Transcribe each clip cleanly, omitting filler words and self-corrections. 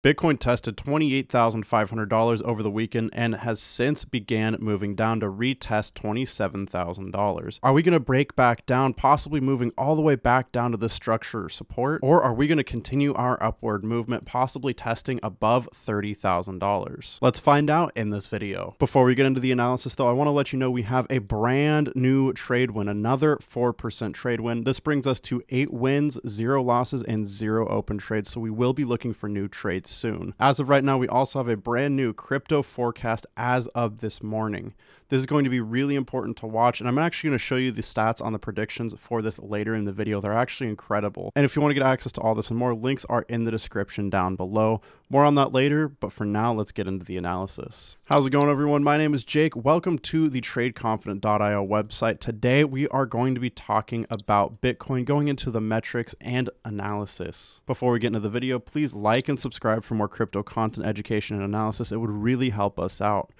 Bitcoin tested $28,500 over the weekend and has since began moving down to retest $27,000. Are we going to break back down, possibly moving all the way back down to this structure support? Or are we going to continue our upward movement, possibly testing above $30,000? Let's find out in this video. Before we get into the analysis though, I want to let you know we have a brand new trade win, another 4% trade win. This brings us to 8 wins, 0 losses, and 0 open trades. So we will be looking for new trades soon. As of right now, we also have a brand new crypto forecast as of this morning. This is going to be really important to watch, and I'm actually going to show you the stats on the predictions for this later in the video. They're actually incredible. And if you want to get access to all this and more, links are in the description down below. More on that later, but for now, let's get into the analysis. How's it going, everyone? My name is Jake. Welcome to the TradeConfident.io website. Today, we are going to be talking about Bitcoin, going into the metrics and analysis. Before we get into the video, please like and subscribe for more crypto content, education, and analysis. It would really help us out.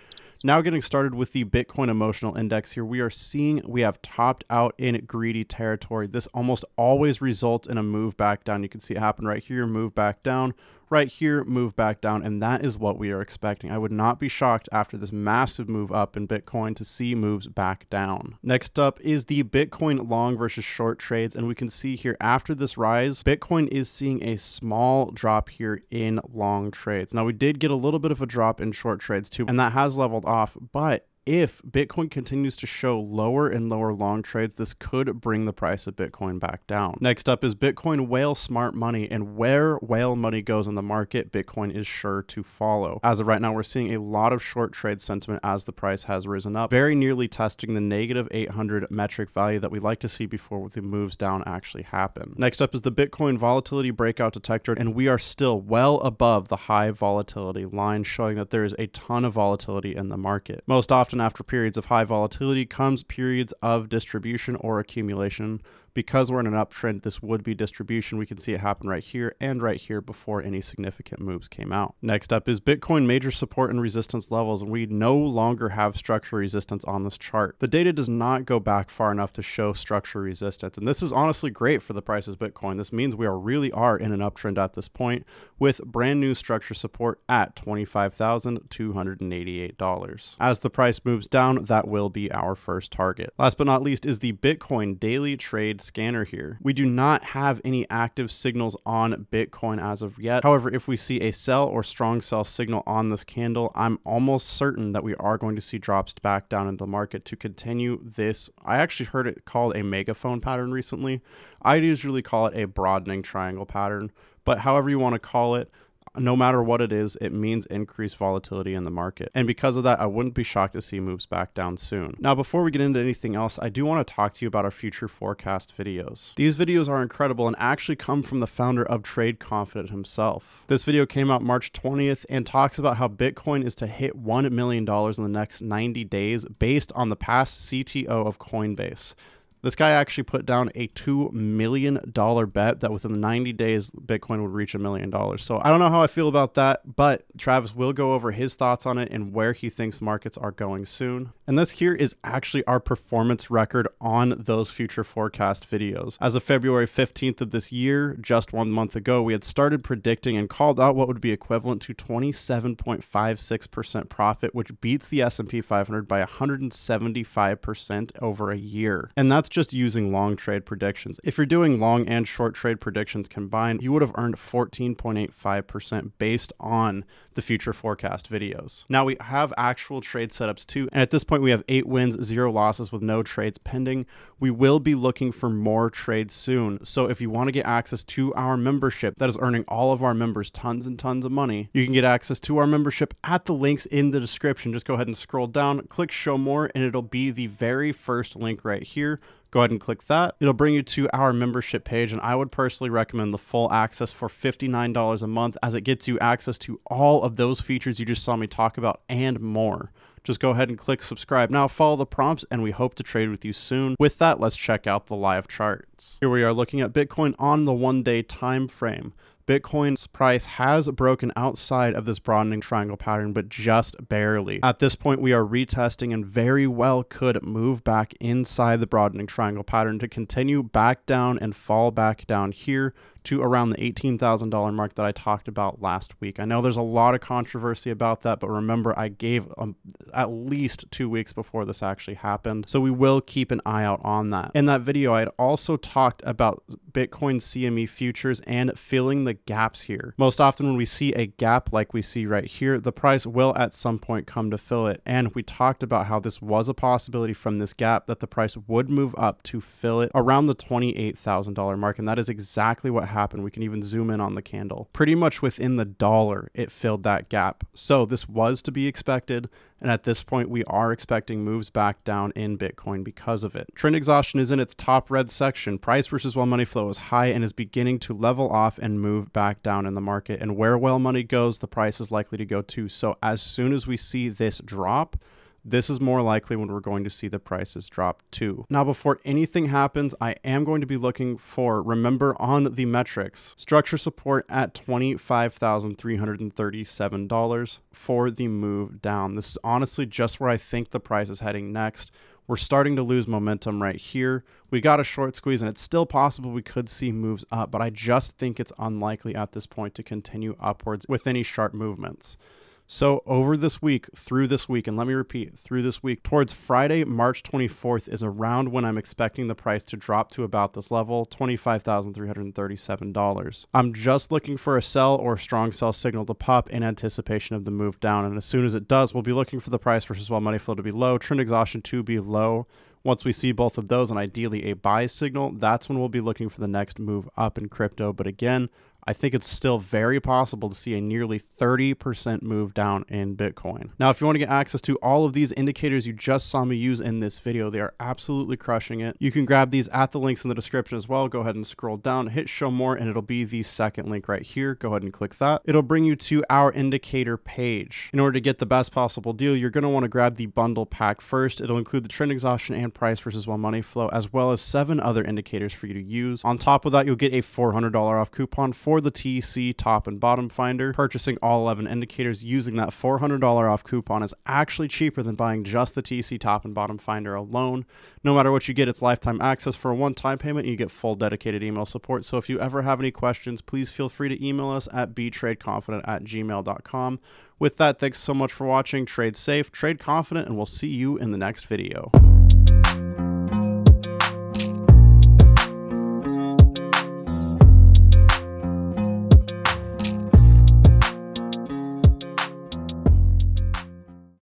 Now getting started with the Bitcoin emotional index here, we are seeing we have topped out in greedy territory. This almost always results in a move back down. You can see it happen right here, move back down. Right here, move back down, and that is what we are expecting. I would not be shocked after this massive move up in Bitcoin to see moves back down. Next up is the Bitcoin long versus short trades, and we can see here after this rise, Bitcoin is seeing a small drop here in long trades. Now, we did get a little bit of a drop in short trades too, and that has leveled off, but if Bitcoin continues to show lower and lower long trades, this could bring the price of Bitcoin back down. Next up is Bitcoin whale smart money, and where whale money goes in the market, Bitcoin is sure to follow. As of right now, we're seeing a lot of short trade sentiment as the price has risen up, very nearly testing the negative 800 metric value that we like to see before the moves down actually happen. Next up is the Bitcoin volatility breakout detector, and we are still well above the high volatility line, showing that there is a ton of volatility in the market. Most often after periods of high volatility comes periods of distribution or accumulation. Because we're in an uptrend, this would be distribution. We can see it happen right here and right here before any significant moves came out. Next up is Bitcoin major support and resistance levels, and we no longer have structural resistance on this chart. The data does not go back far enough to show structural resistance, and this is honestly great for the price of Bitcoin. This means we really are in an uptrend at this point with brand new structure support at $25,288. As the price moves down, that will be our first target. Last but not least is the Bitcoin daily trade scanner here. We do not have any active signals on Bitcoin as of yet. However, if we see a sell or strong sell signal on this candle, I'm almost certain that we are going to see drops back down into the market to continue this. I actually heard it called a megaphone pattern recently. I usually call it a broadening triangle pattern, but however you want to call it, no matter what it is, it means increased volatility in the market. And because of that, I wouldn't be shocked to see moves back down soon. Now, before we get into anything else, I do want to talk to you about our future forecast videos. These videos are incredible and actually come from the founder of Trade Confident himself. This video came out March 20th and talks about how Bitcoin is to hit $1 million in the next 90 days based on the past CTO of Coinbase. This guy actually put down a $2 million bet that within 90 days, Bitcoin would reach $1 million. So I don't know how I feel about that, but Travis will go over his thoughts on it and where he thinks markets are going soon. And this here is actually our performance record on those future forecast videos. As of February 15th of this year, just 1 month ago, we had started predicting and called out what would be equivalent to 27.56% profit, which beats the S&P 500 by 175% over a year. And that's just using long trade predictions. If you're doing long and short trade predictions combined, you would have earned 14.85% based on the future forecast videos. Now we have actual trade setups too, and at this point we have 8 wins, 0 losses with no trades pending. We will be looking for more trades soon. So if you want to get access to our membership that is earning all of our members tons and tons of money, you can get access to our membership at the links in the description. Just go ahead and scroll down, click show more, and it'll be the very first link right here. Go ahead and click that. It'll bring you to our membership page, and I would personally recommend the full access for $59 a month, as it gets you access to all of those features you just saw me talk about and more. Just go ahead and click subscribe now, follow the prompts, and we hope to trade with you soon. With that, let's check out the live charts. Here we are looking at Bitcoin on the 1-day time frame. Bitcoin's price has broken outside of this broadening triangle pattern, but just barely. At this point, we are retesting and very well could move back inside the broadening triangle pattern to continue back down and fall back down here to around the $18,000 mark that I talked about last week. I know there's a lot of controversy about that, but remember, I gave at least 2 weeks before this actually happened. So we will keep an eye out on that. In that video, I had also talked about Bitcoin CME futures and filling the gaps here. Most often when we see a gap like we see right here, the price will at some point come to fill it. And we talked about how this was a possibility from this gap that the price would move up to fill it around the $28,000 mark. And that is exactly what happened. We can even zoom in on the candle. Pretty much within the dollar, it filled that gap. So this was to be expected. And at this point, we are expecting moves back down in Bitcoin because of it. Trend exhaustion is in its top red section. Price versus well money flow is high and is beginning to level off and move back down in the market. And where well money goes, the price is likely to go too. So as soon as we see this drop, this is more likely when we're going to see the prices drop too. Now, before anything happens, I am going to be looking for, remember on the metrics, structure support at $25,337 for the move down. This is honestly just where I think the price is heading next. We're starting to lose momentum right here. We got a short squeeze and it's still possible we could see moves up, but I just think it's unlikely at this point to continue upwards with any sharp movements. So over this week, through this week, and let me repeat, through this week, towards Friday, March 24th is around when I'm expecting the price to drop to about this level, $25,337. I'm just looking for a sell or strong sell signal to pop in anticipation of the move down. And as soon as it does, we'll be looking for the price versus well money flow to be low, trend exhaustion to be low. Once we see both of those and ideally a buy signal, that's when we'll be looking for the next move up in crypto. But again, I think it's still very possible to see a nearly 30% move down in Bitcoin. Now, if you want to get access to all of these indicators you just saw me use in this video, they are absolutely crushing it. You can grab these at the links in the description as well. Go ahead and scroll down, hit show more, and it'll be the second link right here. Go ahead and click that. It'll bring you to our indicator page. In order to get the best possible deal, you're going to want to grab the bundle pack first. It'll include the trend exhaustion and price versus well money flow, as well as 7 other indicators for you to use. On top of that, you'll get a $400 off coupon for the TC top and bottom finder. Purchasing all 11 indicators using that $400 off coupon is actually cheaper than buying just the TC top and bottom finder alone. No matter what you get, it's lifetime access for a one-time payment, and you get full dedicated email support. So if you ever have any questions, please feel free to email us at btradeconfident@gmail.com. With that, thanks so much for watching. Trade safe, trade confident, and we'll see you in the next video.